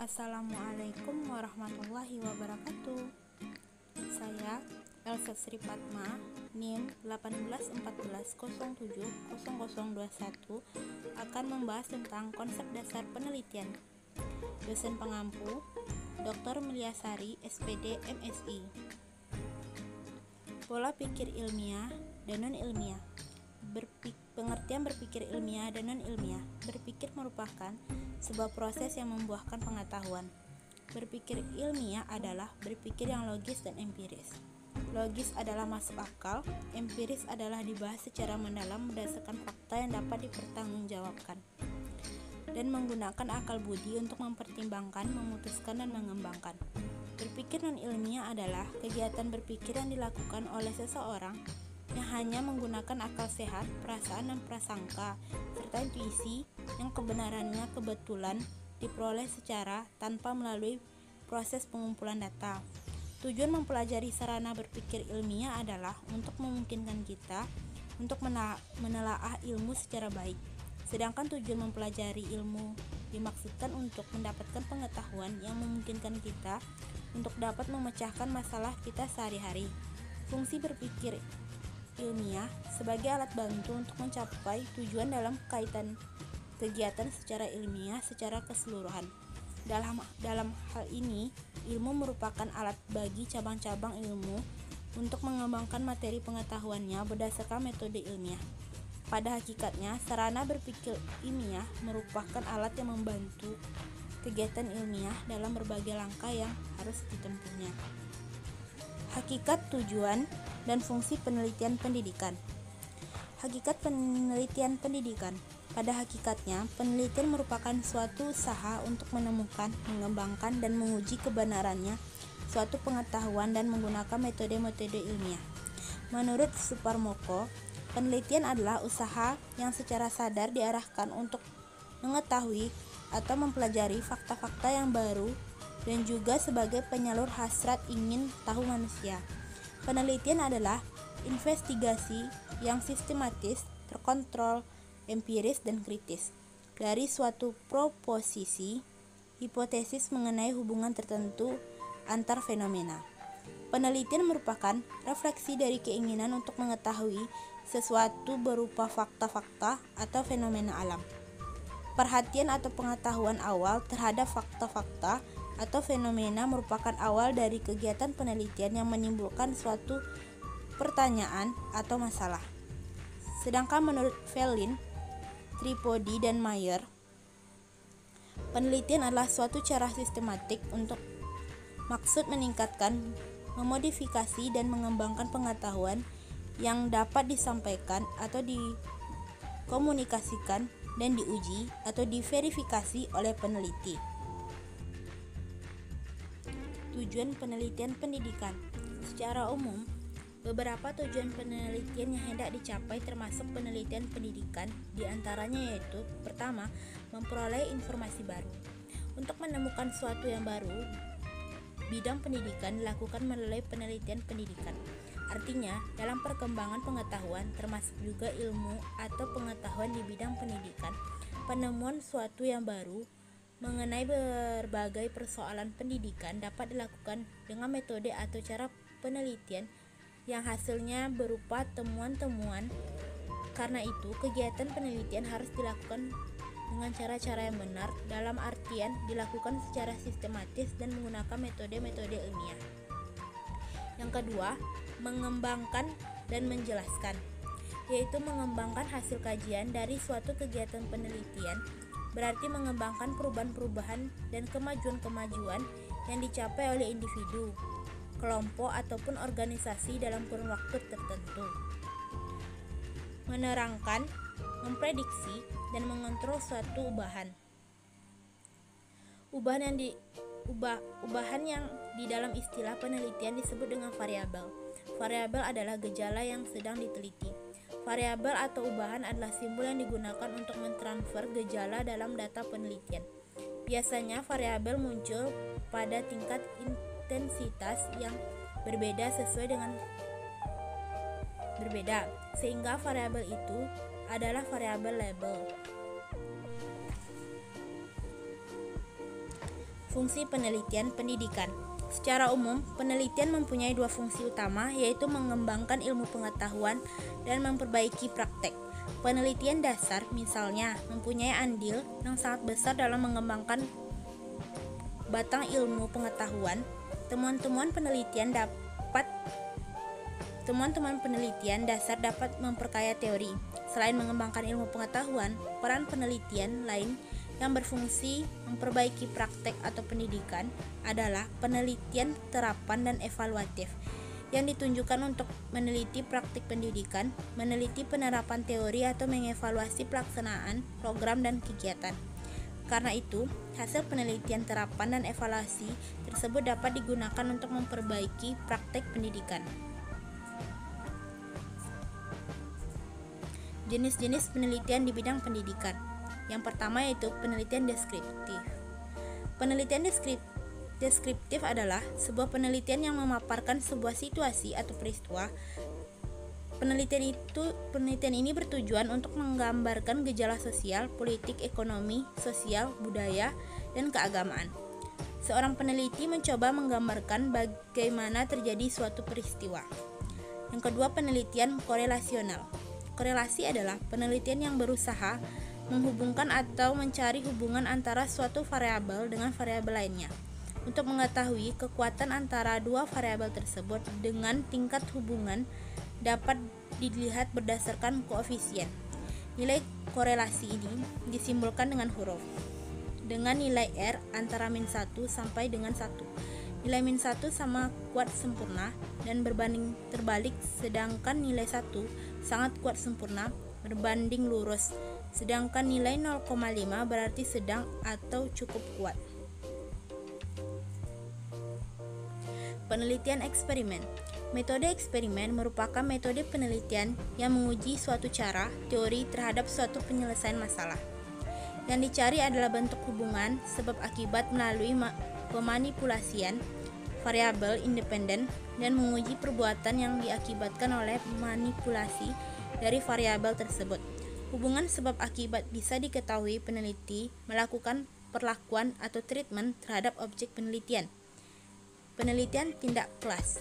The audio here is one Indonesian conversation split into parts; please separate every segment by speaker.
Speaker 1: Assalamualaikum warahmatullahi wabarakatuh. Saya Elsa Sri Fatma, NIM 1814070021 akan membahas tentang konsep dasar penelitian. Dosen pengampu Dr. Milyasari, SPD, MSI. Pola pikir ilmiah dan non-ilmiah. Pengertian berpikir ilmiah dan non-ilmiah. Berpikir merupakan sebuah proses yang membuahkan pengetahuan. Berpikir ilmiah adalah berpikir yang logis dan empiris. Logis adalah masuk akal, empiris adalah dibahas secara mendalam berdasarkan fakta yang dapat dipertanggungjawabkan, dan menggunakan akal budi untuk mempertimbangkan, memutuskan, dan mengembangkan. Berpikir non-ilmiah adalah kegiatan berpikir yang dilakukan oleh seseorang yang hanya menggunakan akal sehat, perasaan dan prasangka, serta intuisi yang kebenarannya kebetulan diperoleh secara tanpa melalui proses pengumpulan data. Tujuan mempelajari sarana berpikir ilmiah adalah untuk memungkinkan kita untuk menelaah ilmu secara baik. Sedangkan tujuan mempelajari ilmu dimaksudkan untuk mendapatkan pengetahuan yang memungkinkan kita untuk dapat memecahkan masalah kita sehari-hari. Fungsi berpikir ilmiah sebagai alat bantu untuk mencapai tujuan dalam kaitan kegiatan secara ilmiah secara keseluruhan. Dalam hal ini, ilmu merupakan alat bagi cabang-cabang ilmu untuk mengembangkan materi pengetahuannya berdasarkan metode ilmiah. Pada hakikatnya, sarana berpikir ilmiah merupakan alat yang membantu kegiatan ilmiah dalam berbagai langkah yang harus ditempuhnya. Hakikat, tujuan, dan fungsi penelitian pendidikan. Hakikat penelitian pendidikan. Pada hakikatnya, penelitian merupakan suatu usaha untuk menemukan, mengembangkan, dan menguji kebenarannya suatu pengetahuan dan menggunakan metode-metode ilmiah. Menurut Suparmoko, penelitian adalah usaha yang secara sadar diarahkan untuk mengetahui atau mempelajari fakta-fakta yang baru dan juga sebagai penyalur hasrat ingin tahu manusia. Penelitian adalah investigasi yang sistematis, terkontrol, empiris, dan kritis dari suatu proposisi, hipotesis mengenai hubungan tertentu antar fenomena. Penelitian merupakan refleksi dari keinginan untuk mengetahui sesuatu berupa fakta-fakta atau fenomena alam. Perhatian atau pengetahuan awal terhadap fakta-fakta atau fenomena merupakan awal dari kegiatan penelitian yang menimbulkan suatu pertanyaan atau masalah. Sedangkan menurut Fellin, Tripodi, dan Mayer, penelitian adalah suatu cara sistematik untuk maksud meningkatkan, memodifikasi, dan mengembangkan pengetahuan yang dapat disampaikan atau dikomunikasikan dan diuji atau diverifikasi oleh peneliti. Tujuan penelitian pendidikan. Secara umum, beberapa tujuan penelitian yang hendak dicapai termasuk penelitian pendidikan, diantaranya yaitu: pertama, memperoleh informasi baru. Untuk menemukan sesuatu yang baru, bidang pendidikan dilakukan melalui penelitian pendidikan. Artinya, dalam perkembangan pengetahuan, termasuk juga ilmu atau pengetahuan di bidang pendidikan, penemuan sesuatu yang baru mengenai berbagai persoalan pendidikan dapat dilakukan dengan metode atau cara penelitian yang hasilnya berupa temuan-temuan. Karena itu, kegiatan penelitian harus dilakukan dengan cara-cara yang benar, dalam artian dilakukan secara sistematis dan menggunakan metode-metode ilmiah. Yang kedua, mengembangkan dan menjelaskan, yaitu mengembangkan hasil kajian dari suatu kegiatan penelitian, berarti mengembangkan perubahan-perubahan dan kemajuan-kemajuan yang dicapai oleh individu, kelompok, ataupun organisasi dalam kurun waktu tertentu. Menerangkan, memprediksi, dan mengontrol suatu ubahan. Ubahan yang di dalam istilah penelitian disebut dengan variabel. Variabel adalah gejala yang sedang diteliti. Variabel atau ubahan adalah simbol yang digunakan untuk mentransfer gejala dalam data penelitian. Biasanya variabel muncul pada tingkat intensitas yang berbeda sehingga variabel itu adalah variabel label. Fungsi penelitian pendidikan. Secara umum, penelitian mempunyai dua fungsi utama, yaitu mengembangkan ilmu pengetahuan dan memperbaiki praktek. Penelitian dasar, misalnya, mempunyai andil yang sangat besar dalam mengembangkan batang ilmu pengetahuan. Temuan-temuan penelitian dasar dapat memperkaya teori. Selain mengembangkan ilmu pengetahuan, peran penelitian lain yang berfungsi memperbaiki praktek atau pendidikan adalah penelitian terapan dan evaluatif, yang ditunjukkan untuk meneliti praktik pendidikan, meneliti penerapan teori atau mengevaluasi pelaksanaan program dan kegiatan. Karena itu, hasil penelitian terapan dan evaluasi tersebut dapat digunakan untuk memperbaiki praktek pendidikan. Jenis-jenis penelitian di bidang pendidikan. Yang pertama yaitu penelitian deskriptif. Penelitian deskriptif adalah sebuah penelitian yang memaparkan sebuah situasi atau peristiwa. Penelitian ini bertujuan untuk menggambarkan gejala sosial, politik, ekonomi, sosial, budaya, dan keagamaan. Seorang peneliti mencoba menggambarkan bagaimana terjadi suatu peristiwa. Yang kedua, penelitian korelasional. Korelasi adalah penelitian yang berusaha menghubungkan atau mencari hubungan antara suatu variabel dengan variabel lainnya. Untuk mengetahui kekuatan antara dua variabel tersebut dengan tingkat hubungan dapat dilihat berdasarkan koefisien. Nilai korelasi ini disimbolkan dengan huruf, dengan nilai R antara -1 sampai dengan 1. Nilai -1 sama kuat sempurna dan berbanding terbalik, sedangkan nilai 1 sangat kuat sempurna berbanding lurus. Sedangkan nilai 0,5 berarti sedang atau cukup kuat. Penelitian eksperimen. Metode eksperimen merupakan metode penelitian yang menguji suatu cara teori terhadap suatu penyelesaian masalah. Yang dicari adalah bentuk hubungan sebab akibat melalui pemanipulasian variabel independen dan menguji perbuatan yang diakibatkan oleh manipulasi dari variabel tersebut. Hubungan sebab akibat bisa diketahui peneliti melakukan perlakuan atau treatment terhadap objek penelitian. Penelitian tindak kelas.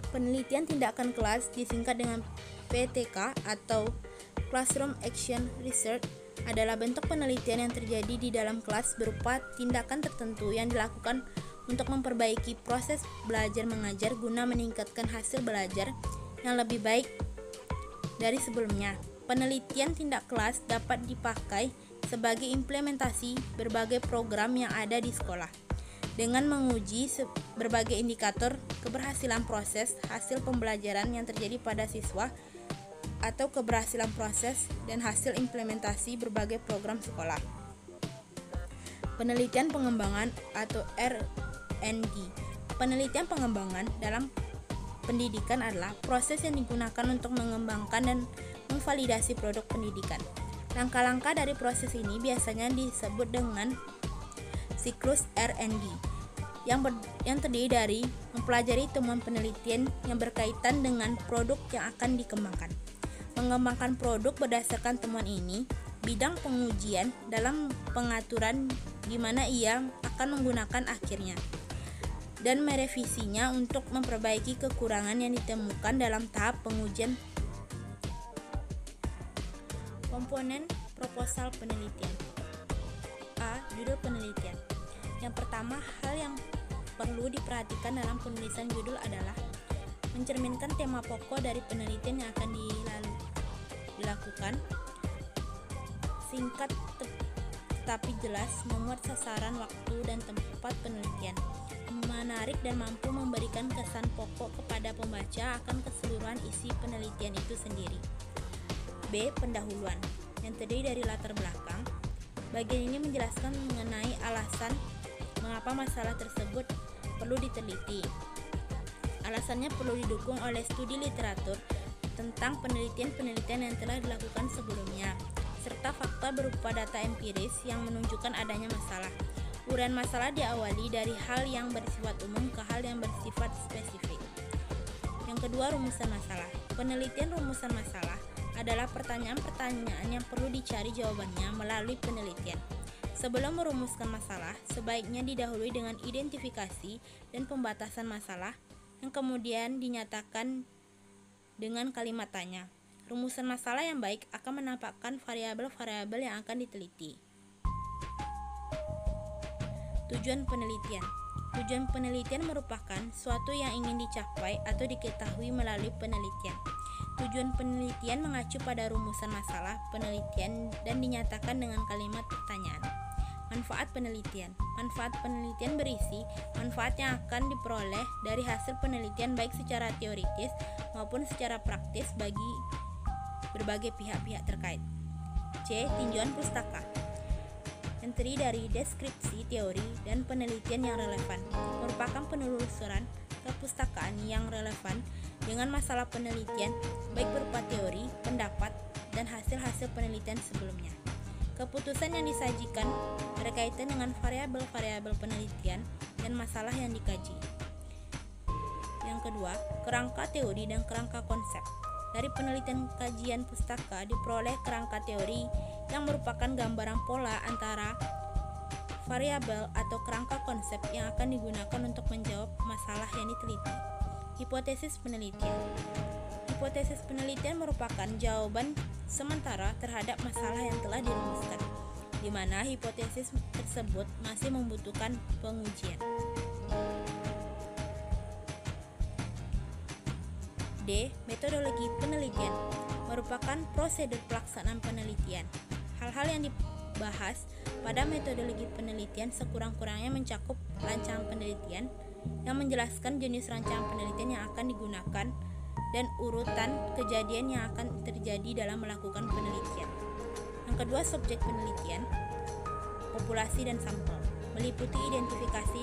Speaker 1: Penelitian tindakan kelas disingkat dengan PTK atau Classroom Action Research adalah bentuk penelitian yang terjadi di dalam kelas berupa tindakan tertentu yang dilakukan untuk memperbaiki proses belajar mengajar guna meningkatkan hasil belajar yang lebih baik dari sebelumnya. Penelitian tindak kelas dapat dipakai sebagai implementasi berbagai program yang ada di sekolah dengan menguji berbagai indikator keberhasilan proses hasil pembelajaran yang terjadi pada siswa atau keberhasilan proses dan hasil implementasi berbagai program sekolah. Penelitian pengembangan atau R&D. Penelitian pengembangan dalam pendidikan adalah proses yang digunakan untuk mengembangkan dan memvalidasi produk pendidikan. Langkah-langkah dari proses ini biasanya disebut dengan siklus R&D yang terdiri dari mempelajari temuan penelitian yang berkaitan dengan produk yang akan dikembangkan, mengembangkan produk berdasarkan temuan ini, bidang pengujian dalam pengaturan di mana ia akan menggunakan akhirnya, dan merevisinya untuk memperbaiki kekurangan yang ditemukan dalam tahap pengujian. Komponen proposal penelitian. A. Judul penelitian. Yang pertama, hal yang perlu diperhatikan dalam penulisan judul adalah mencerminkan tema pokok dari penelitian yang akan dilakukan, singkat tetapi jelas, memuat sasaran, waktu, dan tempat penelitian, menarik dan mampu memberikan kesan pokok kepada pembaca akan keseluruhan isi penelitian itu sendiri. B. Pendahuluan, yang terdiri dari latar belakang. Bagian ini menjelaskan mengenai alasan mengapa masalah tersebut perlu diteliti. Alasannya perlu didukung oleh studi literatur tentang penelitian-penelitian yang telah dilakukan sebelumnya, serta fakta berupa data empiris yang menunjukkan adanya masalah. Uraian masalah diawali dari hal yang bersifat umum ke hal yang bersifat spesifik. Yang kedua, rumusan masalah. Penelitian rumusan masalah adalah pertanyaan-pertanyaan yang perlu dicari jawabannya melalui penelitian. Sebelum merumuskan masalah, sebaiknya didahului dengan identifikasi dan pembatasan masalah yang kemudian dinyatakan dengan kalimat tanya. Rumusan masalah yang baik akan menampakkan variabel-variabel yang akan diteliti. Tujuan penelitian. Tujuan penelitian merupakan suatu yang ingin dicapai atau diketahui melalui penelitian. Tujuan penelitian mengacu pada rumusan masalah penelitian dan dinyatakan dengan kalimat pertanyaan. Manfaat penelitian. Manfaat penelitian berisi manfaat yang akan diperoleh dari hasil penelitian baik secara teoritis maupun secara praktis bagi berbagai pihak-pihak terkait. C. Tinjauan pustaka. Yang terdiri dari deskripsi, teori, dan penelitian yang relevan, merupakan penelusuran kepustakaan yang relevan dengan masalah penelitian, baik berupa teori, pendapat, dan hasil-hasil penelitian sebelumnya. Keputusan yang disajikan berkaitan dengan variabel-variabel penelitian dan masalah yang dikaji. Yang kedua, kerangka teori dan kerangka konsep. Dari penelitian kajian pustaka diperoleh kerangka teori yang merupakan gambaran pola antara variabel atau kerangka konsep yang akan digunakan untuk menjawab masalah yang diteliti. Hipotesis penelitian. Hipotesis penelitian merupakan jawaban sementara terhadap masalah yang telah dirumuskan, di mana hipotesis tersebut masih membutuhkan pengujian. D. Metodologi penelitian merupakan prosedur pelaksanaan penelitian. Hal-hal yang dibahas pada metodologi penelitian sekurang-kurangnya mencakup rancangan penelitian yang menjelaskan jenis rancangan penelitian yang akan digunakan dan urutan kejadian yang akan terjadi dalam melakukan penelitian. Yang kedua, subjek penelitian, populasi dan sampel, meliputi identifikasi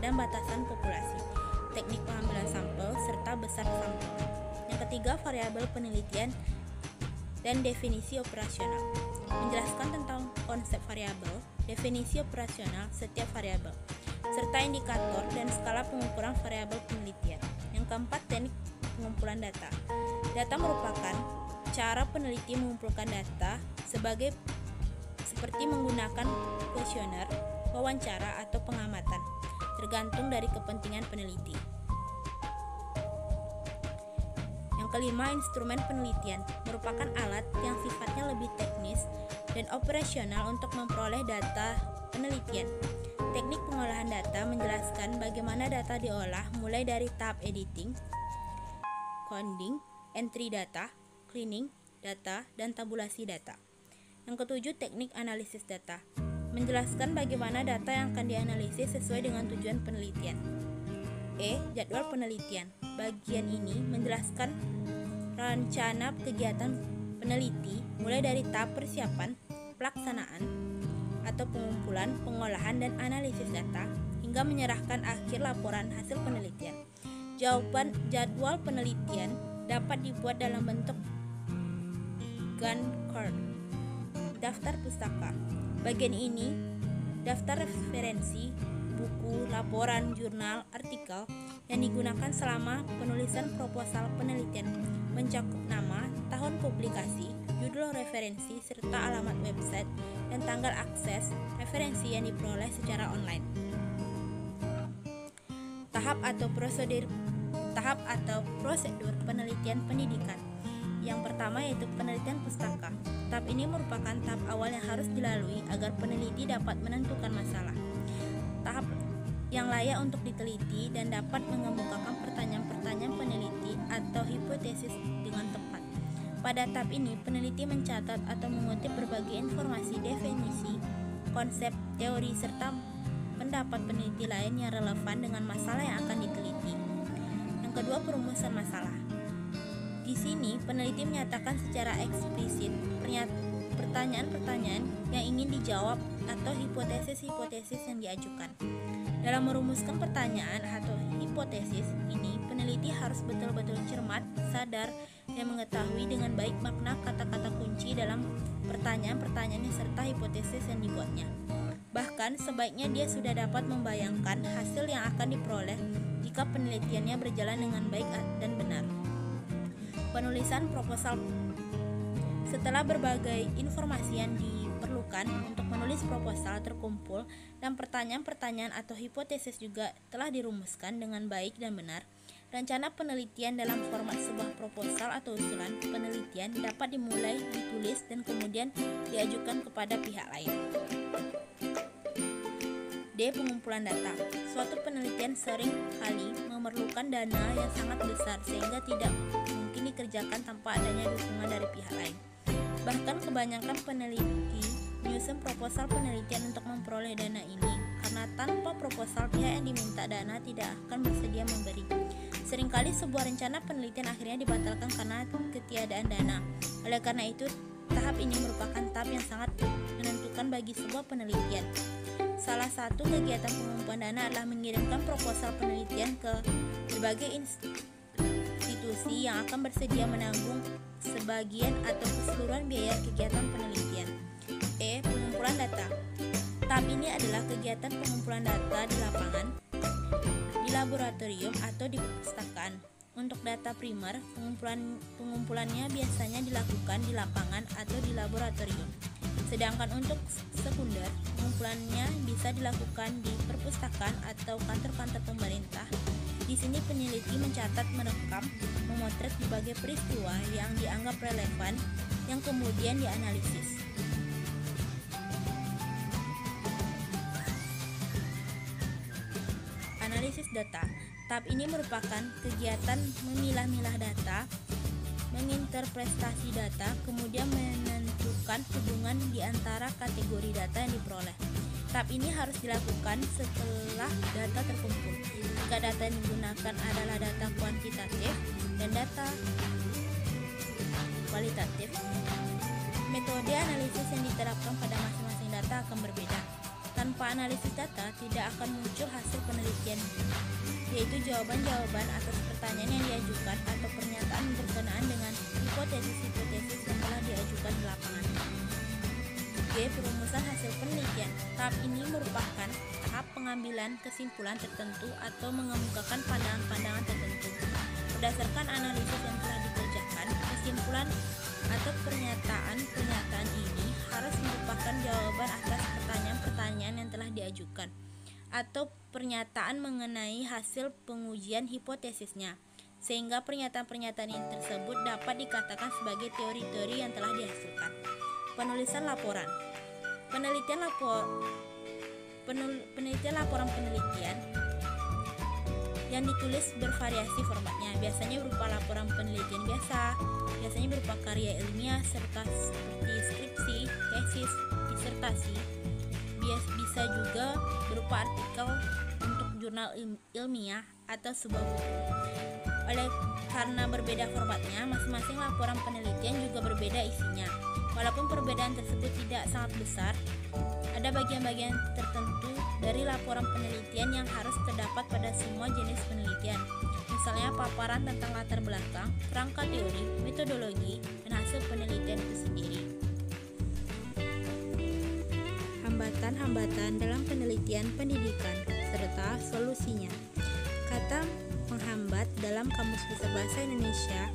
Speaker 1: dan batasan populasi, teknik pengambilan sampel, serta besar sampel. Yang ketiga, variabel penelitian dan definisi operasional, menjelaskan tentang konsep variabel, definisi operasional setiap variabel, serta indikator dan skala pengukuran variabel penelitian. Yang keempat, teknik pengumpulan data. Data merupakan cara peneliti mengumpulkan data seperti menggunakan kuesioner, wawancara, atau pengamatan, tergantung dari kepentingan peneliti. Yang kelima, instrumen penelitian merupakan alat yang sifatnya lebih teknis dan operasional untuk memperoleh data penelitian. Teknik pengolahan data menjelaskan bagaimana data diolah mulai dari tahap editing, coding, entry data, cleaning data, dan tabulasi data. Yang ketujuh, teknik analisis data, menjelaskan bagaimana data yang akan dianalisis sesuai dengan tujuan penelitian. E. Jadwal penelitian. Bagian ini menjelaskan rencana kegiatan peneliti mulai dari tahap persiapan, pelaksanaan, atau pengumpulan, pengolahan, dan analisis data hingga menyerahkan akhir laporan hasil penelitian. Jadwal penelitian dapat dibuat dalam bentuk Gantt chart. Daftar pustaka. Bagian ini daftar referensi, buku, laporan, jurnal, artikel yang digunakan selama penulisan proposal penelitian, mencakup nama, tahun publikasi, judul referensi, serta alamat website dan tanggal akses referensi yang diperoleh secara online. Tahap atau prosedur penelitian pendidikan. Yang pertama yaitu penelitian pustaka. Tahap ini merupakan tahap awal yang harus dilalui agar peneliti dapat menentukan masalah, tahap yang layak untuk diteliti, dan dapat mengemukakan pertanyaan-pertanyaan peneliti atau hipotesis dengan tepat. Pada tahap ini, peneliti mencatat atau mengutip berbagai informasi, definisi, konsep, teori, serta pendapat peneliti lain yang relevan dengan masalah yang akan diteliti. Yang kedua, perumusan masalah. Di sini, peneliti menyatakan secara eksplisit pertanyaan-pertanyaan yang ingin dijawab atau hipotesis-hipotesis yang diajukan. Dalam merumuskan pertanyaan atau hipotesis ini, peneliti harus betul-betul cermat, sadar, dan mengetahui dengan baik makna kata-kata kunci dalam pertanyaan-pertanyaannya serta hipotesis yang dibuatnya. Bahkan, sebaiknya dia sudah dapat membayangkan hasil yang akan diperoleh jika penelitiannya berjalan dengan baik dan benar. Penulisan proposal. Setelah berbagai informasi yang diperlukan diperlukan untuk menulis proposal terkumpul dan pertanyaan-pertanyaan atau hipotesis juga telah dirumuskan dengan baik dan benar, rencana penelitian dalam format sebuah proposal atau usulan penelitian dapat dimulai, ditulis, dan kemudian diajukan kepada pihak lain. D. Pengumpulan data. Suatu penelitian sering kali memerlukan dana yang sangat besar sehingga tidak mungkin dikerjakan tanpa adanya dukungan dari pihak lain. Bahkan kebanyakan peneliti menyusun proposal penelitian untuk memperoleh dana ini, karena tanpa proposal pihak yang diminta dana tidak akan bersedia memberi. Seringkali sebuah rencana penelitian akhirnya dibatalkan karena ketiadaan dana. Oleh karena itu, tahap ini merupakan tahap yang sangat menentukan bagi sebuah penelitian. Salah satu kegiatan pengumpulan dana adalah mengirimkan proposal penelitian ke berbagai institusi yang akan bersedia menanggung sebagian atau keseluruhan biaya kegiatan penelitian. E. Pengumpulan data. Tahap ini adalah kegiatan pengumpulan data di lapangan, di laboratorium atau di perpustakaan. Untuk data primer, pengumpulannya biasanya dilakukan di lapangan atau di laboratorium. Sedangkan untuk sekunder, pengumpulannya bisa dilakukan di perpustakaan atau kantor-kantor pemerintah. Di sini peneliti mencatat, merekam, memotret berbagai peristiwa yang dianggap relevan yang kemudian dianalisis. Analisis data. Tahap ini merupakan kegiatan memilah-milah data, menginterpretasi data, kemudian menentukan hubungan di antara kategori data yang diperoleh. Tahap ini harus dilakukan setelah data terkumpul. Jika data yang digunakan adalah data kuantitatif dan data kualitatif, metode analisis yang diterapkan pada masing-masing data akan berbeda. Tanpa analisis data, tidak akan muncul hasil penelitian, yaitu jawaban-jawaban atas pertanyaan yang diajukan atau pernyataan berkenaan dengan hipotesis-hipotesis yang telah diajukan di lapangan. G. Perumusan hasil penelitian. Tahap ini merupakan tahap pengambilan kesimpulan tertentu atau mengemukakan pandangan-pandangan tertentu. Berdasarkan analisis yang telah dikerjakan, kesimpulan atau pernyataan-pernyataan ini harus merupakan jawaban atas pertanyaan-pertanyaan yang telah diajukan atau pernyataan mengenai hasil pengujian hipotesisnya, sehingga pernyataan-pernyataan ini tersebut dapat dikatakan sebagai teori-teori yang telah dihasilkan. Penulisan laporan. Penelitian laporan penelitian yang ditulis bervariasi formatnya, biasanya berupa laporan penelitian biasa, biasanya berupa karya ilmiah serta seperti skripsi, tesis, disertasi. Bisa juga berupa artikel untuk jurnal ilmiah atau sebuah buku. Karena berbeda formatnya, masing-masing laporan penelitian juga berbeda isinya. Walaupun perbedaan tersebut tidak sangat besar, ada bagian-bagian tertentu dari laporan penelitian yang harus terdapat pada semua jenis penelitian. Misalnya paparan tentang latar belakang, kerangka teori, metodologi, dan hasil penelitian itu sendiri. Hambatan-hambatan dalam penelitian pendidikan serta solusinya. Kata menghambat dalam Kamus Besar Bahasa Indonesia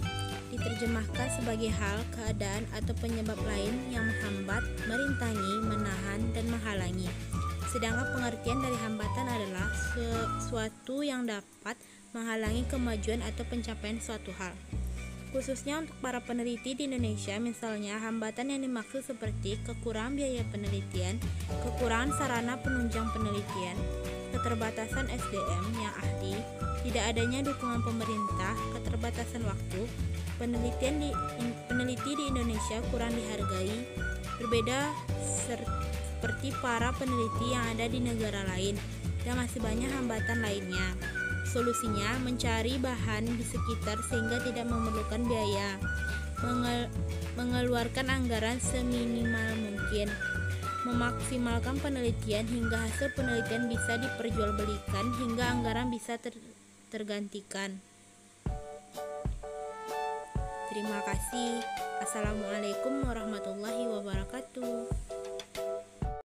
Speaker 1: diterjemahkan sebagai hal, keadaan, atau penyebab lain yang menghambat, merintangi, menahan, dan menghalangi. Sedangkan pengertian dari hambatan adalah sesuatu yang dapat menghalangi kemajuan atau pencapaian suatu hal. Khususnya untuk para peneliti di Indonesia, misalnya hambatan yang dimaksud seperti kekurangan biaya penelitian, kekurangan sarana penunjang penelitian, keterbatasan SDM yang ahli, tidak adanya dukungan pemerintah, keterbatasan waktu, peneliti di Indonesia kurang dihargai, berbeda seperti para peneliti yang ada di negara lain, dan masih banyak hambatan lainnya. Solusinya, mencari bahan di sekitar sehingga tidak memerlukan biaya, mengeluarkan anggaran seminimal mungkin, memaksimalkan penelitian hingga hasil penelitian bisa diperjualbelikan hingga anggaran bisa tergantikan. Terima kasih. Assalamualaikum warahmatullahi wabarakatuh.